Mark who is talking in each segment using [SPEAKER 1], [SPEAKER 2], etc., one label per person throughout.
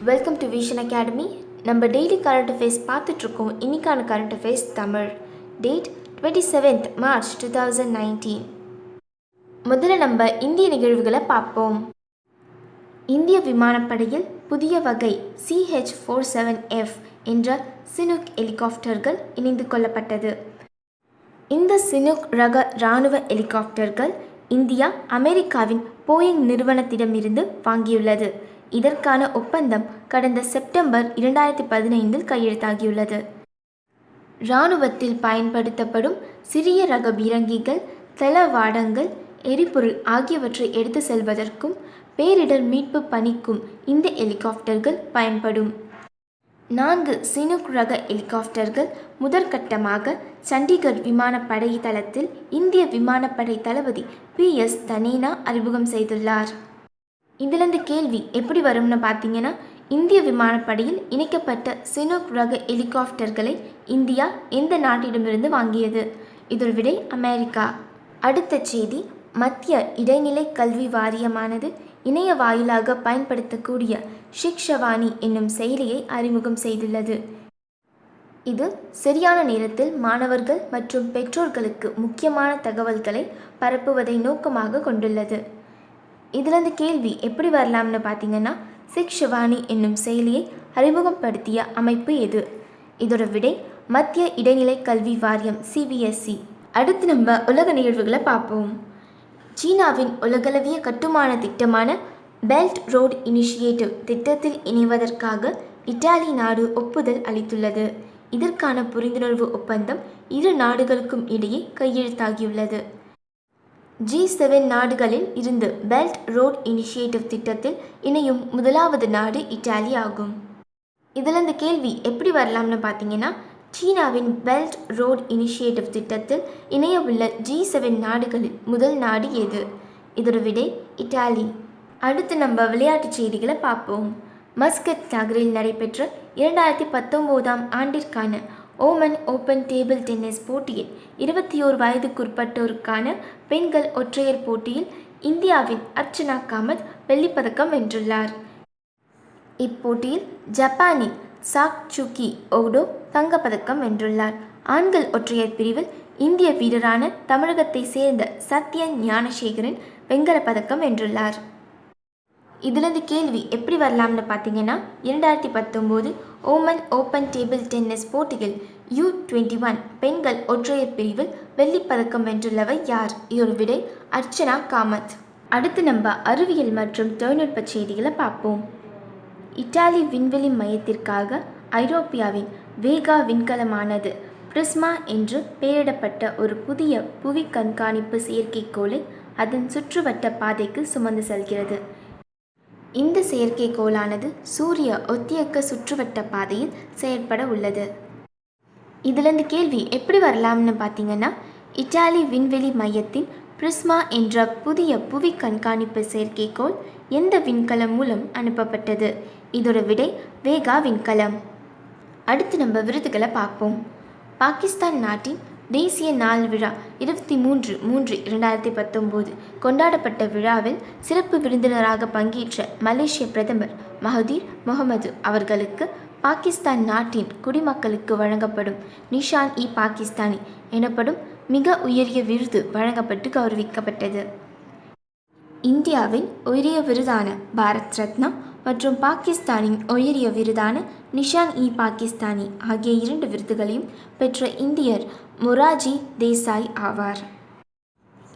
[SPEAKER 1] Welcome to vision academy. நம்ம daily current affairs பார்த்துட்ருக்கோம். இன்றைக்கான current affairs Tamil. Date 27th March 2019. முதல்ல நம்ம இந்திய நிகழ்வுகளை பார்ப்போம். இந்திய விமானப்படையில் புதிய வகை CH-47F என்ற சினுக் ஹெலிகாப்டர்கள் இணைந்து கொள்ளப்பட்டது. இந்த சினுக் ரக இராணுவ ஹெலிகாப்டர்கள் இந்தியா அமெரிக்காவின் போயிங் நிறுவனத்திடமிருந்து வாங்கியுள்ளது. இதற்கான ஒப்பந்தம் கடந்த செப்டம்பர் 2015 கையெழுத்தாகியுள்ளது. இராணுவத்தில் பயன்படுத்தப்படும் சிறிய ரக பீரங்கிகள், தளவாடங்கள், எரிபொருள் ஆகியவற்றை எடுத்து செல்வதற்கும் பேரிடர் மீட்பு பணிக்கும் இந்த ஹெலிகாப்டர்கள் பயன்படும். 4 சினுக் ரக ஹெலிகாப்டர்கள் முதற்கட்டமாக சண்டிகர் விமானப்படை தளத்தில் இந்திய விமானப்படை தளபதி PS தனேனா அறிமுகம் செய்துள்ளார். இதிலிருந்து கேள்வி எப்படி வரும்னு பார்த்தீங்கன்னா, இந்திய விமானப்படையில் இணைக்கப்பட்ட சினுக் ரக ஹெலிகாப்டர்களை இந்தியா எந்த நாட்டிடமிருந்து வாங்கியது? இதன் விடை அமெரிக்கா. அடுத்த செய்தி, மத்திய இடைநிலை கல்வி வாரியமானது இணைய வாயிலாக பயன்படுத்தக்கூடிய ஷிக்ஷவாணி என்னும் செயலியை அறிமுகம் செய்துள்ளது. இது சரியான நேரத்தில் மாணவர்கள் மற்றும் பெற்றோர்களுக்கு முக்கியமான தகவல்களை பரப்புவதை நோக்கமாக கொண்டுள்ளது. இதிலிருந்து கேள்வி எப்படி வரலாம்னு பார்த்தீங்கன்னா, ஷிக்ஷவாணி என்னும் செயலியை அறிமுகப்படுத்திய அமைப்பு எது? இதோட விடை மத்திய இடைநிலை கல்வி வாரியம் CBSE. அடுத்து நம்ம உலக நிகழ்வுகளை பார்ப்போம். சீனாவின் உலகளவிய கட்டுமான திட்டமான பெல்ட் ரோட் இனிஷியேட்டிவ் திட்டத்தில் இணைவதற்காக இத்தாலி நாடு ஒப்புதல் அளித்துள்ளது. இதற்கான புரிந்துணர்வு ஒப்பந்தம் இரு நாடுகளுக்கும் இடையே கையெழுத்தாகியுள்ளது. G7 நாடுகளில் இருந்து பெல்ட் ரோட் இனிஷியேட்டிவ் திட்டத்தில் இணையும் முதலாவது நாடு இத்தாலி ஆகும். இதிலிருந்து கேள்வி எப்படி வரலாம்னு பார்த்தீங்கன்னா, சீனாவின் பெல்ட் ரோட் இனிஷியேட்டிவ் திட்டத்தில் இணைய உள்ள G7 நாடுகளில் முதல் நாடு எது? இதோட விடை இத்தாலி. அடுத்து நம்ம விளையாட்டுச் செய்திகளை பார்ப்போம். மஸ்கட் நகரில் நடைபெற்ற 2019 ஆண்டிற்கான ஓமன் ஓப்பன் டேபிள் டென்னிஸ் போட்டியில் 21 வயதுக்குட்பட்டோருக்கான பெண்கள் ஒற்றையர் போட்டியில் இந்தியாவின் அர்ச்சனா காமத் வெள்ளிப்பதக்கம் வென்றுள்ளார். இப்போட்டியில் ஜப்பானின் சாக்சுகி ஓடோ தங்கப்பதக்கம் வென்றுள்ளார். ஆண்கள் ஒற்றையர் பிரிவில் இந்திய வீரரான தமிழகத்தை சேர்ந்த சத்யன் ஞானசேகரன் வெண்கலப் பதக்கம் வென்றுள்ளார். இதிலிருந்து கேள்வி எப்படி வரலாம்னு பார்த்தீங்கன்னா, 2019 ஓமன் ஓப்பன் டேபிள் டென்னிஸ் போட்டியில் U21 பெண்கள் ஒற்றையர் பிரிவில் வெள்ளிப்பதக்கம் வென்றுள்ளவர் யார்? இதோட விடை அர்ச்சனா காமத். அடுத்து நம்ம அறிவியல் மற்றும் தொழில்நுட்ப செய்திகளை பார்ப்போம். இத்தாலி விண்வெளி மையத்திற்காக ஐரோப்பியாவின் வேகா விண்கலமானது பிரிஸ்மா என்று பெயரிடப்பட்ட ஒரு புதிய புவி கண்காணிப்பு செயற்கைக்கோளை அதன் சுற்றுவட்ட பாதைக்கு சுமந்து செல்கிறது. இந்த செயற்கைக்கோளானது சூரிய ஒத்தியக்க சுற்றுவட்ட பாதையில் செயற்பட உள்ளது. இதிலிருந்து கேள்வி எப்படி வரலாம்னு பார்த்தீங்கன்னா, இத்தாலி விண்வெளி மையத்தின் பிரிஸ்மா என்ற புதிய புவி கண்காணிப்பு செயற்கைக்கோள் எந்த விண்கலம் மூலம் அனுப்பப்பட்டது? இதோட விடை வேகா விண்கலம். அடுத்து நம்ம விருதுகளை பார்ப்போம். பாகிஸ்தான் நாட்டின் தேசிய நாள் விழா 23/3/2019 கொண்டாடப்பட்ட விழாவில் சிறப்பு விருந்தினராக பங்கேற்ற மலேசிய பிரதமர் மஹதீர் முகமது அவர்களுக்கு பாகிஸ்தான் நாட்டின் குடிமக்களுக்கு வழங்கப்படும் நிஷான்-இ-பாகிஸ்தானி எனப்படும் மிக உயரிய விருது வழங்கப்பட்டு கௌரவிக்கப்பட்டது. இந்தியாவின் உயரிய விருதான பாரத் ரத்னா மற்றும் பாகிஸ்தானின் உயரிய விருதான நிஷான்-இ-பாகிஸ்தானி ஆகிய 2 விருதுகளையும் பெற்ற இந்தியர் மொராஜி தேசாய் ஆவார்.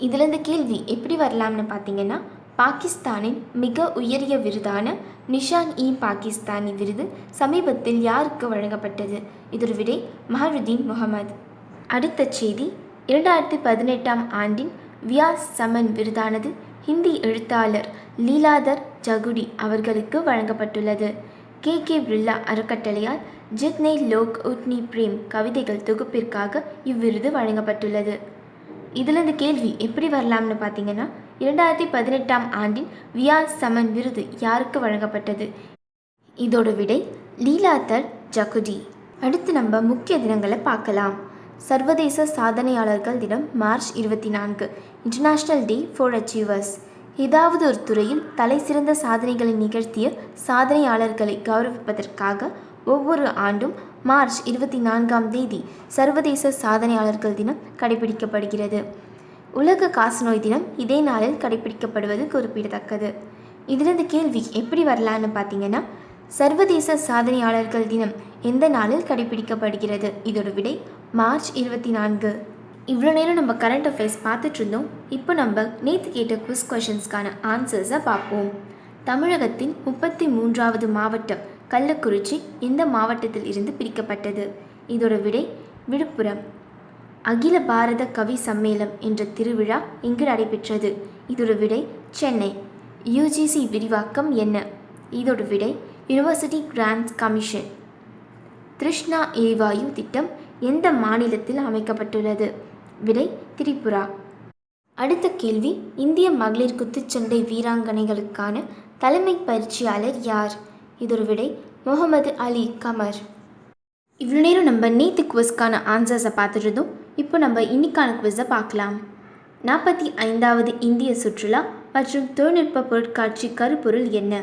[SPEAKER 1] இதிலிருந்து கேள்வி எப்படி வரலாம்னு பார்த்தீங்கன்னா, பாகிஸ்தானின் மிக உயரிய விருதான நிஷான்-இ-பாகிஸ்தானி விருது சமீபத்தில் யாருக்கு வழங்கப்பட்டது? இதோட விடை மஹருதீன் முகமது. அடுத்த செய்தி, 2018 ஆண்டின் வியாஸ் சமன் விருதானது ஹிந்தி எழுத்தாளர் லீலாதர் ஜகுடி அவர்களுக்கு வழங்கப்பட்டுள்ளது. KK பிர்லா அறக்கட்டளையால் ஜித்னே லோக் உட்னி பிரேம் கவிதைகள் தொகுப்பிற்காக இவ்விருது வழங்கப்பட்டுள்ளது. இதிலிருந்து கேள்வி எப்படி வரலாம்னு பார்த்தீங்கன்னா, 2018 ஆண்டின் வியாஸ் சமன் விருது யாருக்கு வழங்கப்பட்டது? இதோட விடை லீலாதர் ஜகுடி. அடுத்து நம்ம முக்கிய தினங்களை பார்க்கலாம். சர்வதேச சாதனையாளர்கள் தினம் March 24, international day for achievers. ஏதாவது ஒரு துறையில் தலைசிறந்த சாதனைகளை நிகழ்த்திய சாதனையாளர்களை கௌரவிப்பதற்காக ஒவ்வொரு ஆண்டும் மார்ச் 24 சர்வதேச சாதனையாளர்கள் தினம் கடைபிடிக்கப்படுகிறது. உலக காசநோய் தினம் இதே நாளில் கடைபிடிக்கப்படுவது குறிப்பிடத்தக்கது. இதிலிருந்து கேள்வி எப்படி வரலான்னு பார்த்தீங்கன்னா, சர்வதேச சாதனையாளர்கள் தினம் எந்த நாளில் கடைபிடிக்கப்படுகிறது? இதோட விடை மார்ச் 24. இவ்வளோ நேரம் நம்ம கரண்ட் அஃபேர்ஸ் பார்த்துட்டு இருந்தோம். இப்போ நம்ம நேற்று கேட்ட குவிஸ் கொஷின்ஸ்க்கான ஆன்சர்ஸை பார்ப்போம். தமிழகத்தின் 33வது மாவட்டம் கள்ளக்குறிச்சி எந்த மாவட்டத்தில் இருந்து பிரிக்கப்பட்டது? இதோட விடை விழுப்புரம். அகில பாரத கவி சம்மேளம் என்ற திருவிழா எங்கு நடைபெற்றது? இதோட விடை சென்னை. யுஜிசி விரிவாக்கம் என்ன? இதோட விடை யூனிவர்சிட்டி கிராண்ட்ஸ் கமிஷன். திருஷ்ணா எரிவாயு திட்டம் எந்த மாநிலத்தில் அமைக்கப்பட்டுள்ளது? விடை திரிபுரா. அடுத்த கேள்வி, இந்திய மகளிர் குத்துச்சண்டை வீராங்கனைகளுக்கான தலைமை பயிற்சியாளர் யார்? இதோட விடை முகமது அலி கமர். இவ்வளோ நேரம் நம்ம நேற்று குவிஸ்க்கான ஆன்சர்ஸை பார்த்துட்டு இருந்தோம். இப்போ நம்ம இன்னைக்கான குவிஸை பார்க்கலாம். 45வது இந்திய சுற்றுலா மற்றும் தொழில்நுட்ப பொருட்காட்சி கருப்பொருள் என்ன?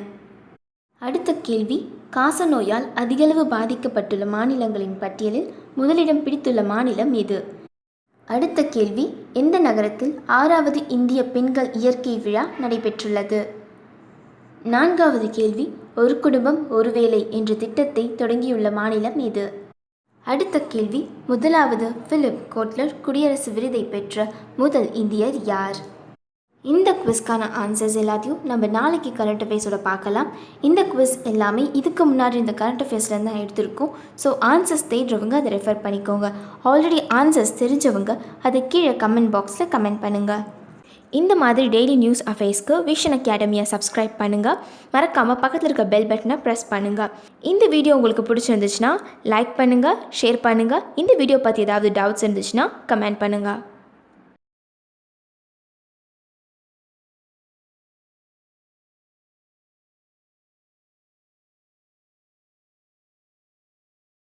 [SPEAKER 1] அடுத்த கேள்வி, காசநோயால் அதிகளவு பாதிக்கப்பட்டுள்ள மாநிலங்களின் பட்டியலில் முதலிடம் பிடித்துள்ள மாநிலம் எது? அடுத்த கேள்வி, எந்த நகரத்தில் 6வது இந்திய பெண்கள் இயற்கை விழா நடைபெற்றுள்ளது? 4வது கேள்வி, ஒரு குடும்பம் ஒரு வேலை என்ற திட்டத்தை தொடங்கியுள்ள மாநிலம் எது? அடுத்த கேள்வி, முதலாவது பிலிப் கோட்லர் குடியரசு விருதை பெற்ற முதல் இந்தியர் யார்? இந்த குவிஸ்க்கான ஆன்சர்ஸ் எல்லாத்தையும் நம்ம நாளைக்கு கரண்ட் அஃபேர்ஸோட பார்க்கலாம். இந்த குவிஸ் எல்லாமே இதுக்கு முன்னாடி இந்த கரண்ட் அஃபேர்ஸ்லேருந்து தான் எடுத்திருக்கோம். ஸோ ஆன்சர்ஸ் தேடுறவங்க அதை ரெஃபர் பண்ணிக்கோங்க. ஆல்ரெடி ஆன்சர்ஸ் தெரிஞ்சவங்க அதை கீழே கமெண்ட் பாக்ஸில் கமெண்ட் பண்ணுங்கள். இந்த மாதிரி டெய்லி நியூஸ் அஃபேர்ஸ்க்கு விஷன் அகாடமியை சப்ஸ்கிரைப் பண்ணுங்கள். மறக்காமல் பக்கத்தில் இருக்க பெல் பட்டனை ப்ரெஸ் பண்ணுங்கள். இந்த வீடியோ உங்களுக்கு பிடிச்சிருந்துச்சுன்னா லைக் பண்ணுங்கள், ஷேர் பண்ணுங்கள். இந்த வீடியோ பற்றி ஏதாவது டவுட்ஸ் இருந்துச்சுன்னா கமெண்ட் பண்ணுங்கள்.